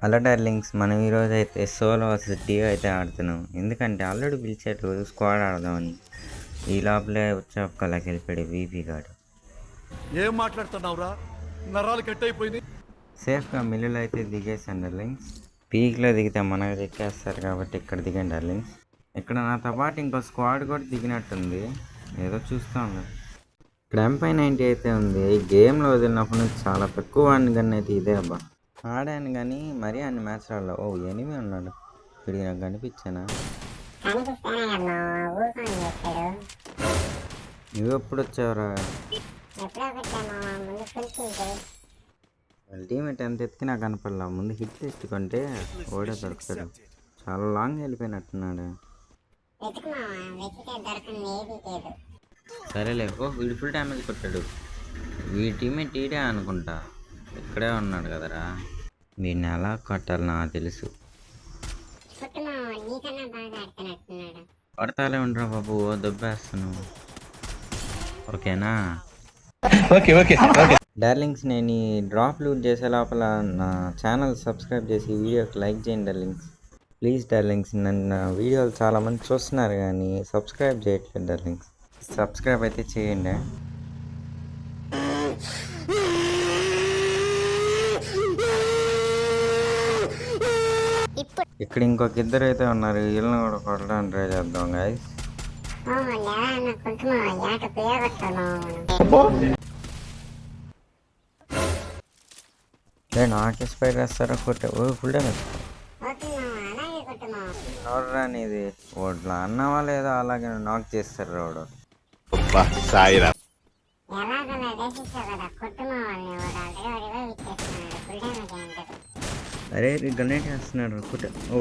Hello darlings, మనం ఈరోజు అయితే సోలో వర్సెస్ టీవీ అయితే ఆడుతున్నాం. ఎందుకంటే ఆల్రెడీ పిలిచాడు స్క్వాడ్ ఆడదామని. ఈ లోపలే వచ్చే ఒక్కలాకి వెళ్ళిపోయాడు వీపీ గాడు. ఏం మాట్లాడుతున్నావురా? నరాలు కట్ అయిపోయింది. సేఫ్గా మిల్లులో అయితే దిగేసాను డార్లింగ్స్. పీక్లో దిగితే మనకు దిక్కేస్తారు కాబట్టి ఇక్కడ దిగాను డార్లింగ్స్. ఇక్కడ నాతో పాటు ఇంకో స్క్వాడ్ కూడా దిగినట్టుంది. ఏదో చూస్తూ ఉన్నాను. ఇక్కడ MP90 అయితే ఉంది. గేమ్లో వదిలినప్పటి నుంచి చాలా తక్కువ వాడిని కానీ అయితే ఇదే అబ్బా. ఆడాను కానీ మరీ అన్ని మ్యాచ్ రాలో. ఓ ఎనిమి ఉన్నాడు. వీడికి నాకు కనిపించానా? నువ్వు ఎప్పుడు వచ్చావురా? వాళ్ళ టీమేట్ ఎంత ఎత్తుకి నాకు కనపడలా. ముందు హిట్ లిస్ట్ కొంటే ఓడే దొరుకుతాడు. చాలా లాంగ్ వెళ్ళిపోయినట్టున్నాడు. సరేలే. ఓ వీడు ఫుల్ డ్యామేజ్ కొట్టాడు. వీడి టీమేట్ ఈడే అనుకుంటా. ఇక్కడే ఉన్నాడు కదరా. వీడిని ఎలా కొట్టాలి నాకు తెలుసు. కొడతాలే ఉండరా బాబు, దొబ్బేస్తాను. ఓకేనా? డార్లింగ్స్, నేను ఈ డ్రాప్ లూట్ చేసే లోపల నా ఛానల్ సబ్స్క్రైబ్ చేసి వీడియోకి లైక్ చేయండి డార్లింగ్స్. ప్లీజ్ డార్లింగ్స్, నన్ను వీడియోలు చాలామంది చూస్తున్నారు కానీ సబ్స్క్రైబ్ చేయట్లేదు డార్లింగ్స్. సబ్స్క్రైబ్ అయితే చేయండి. ఇక్కడ ఇంకొక ఇద్దరు అయితే ఉన్నారు. వీళ్ళని కూడా కొట్టడానికి ట్రై చేద్దాం గైస్. నాకే స్పైర్ వేస్తారా? కొట్టే ఫుల్ డ్యామేజ్. ఎవడరా నీది? ఓట్లా అన్నావా లేదా? అలాగే నాక్ చేస్తారు రోడ్. అరే గ్రనేట్ వేస్తున్నాడు. ఓ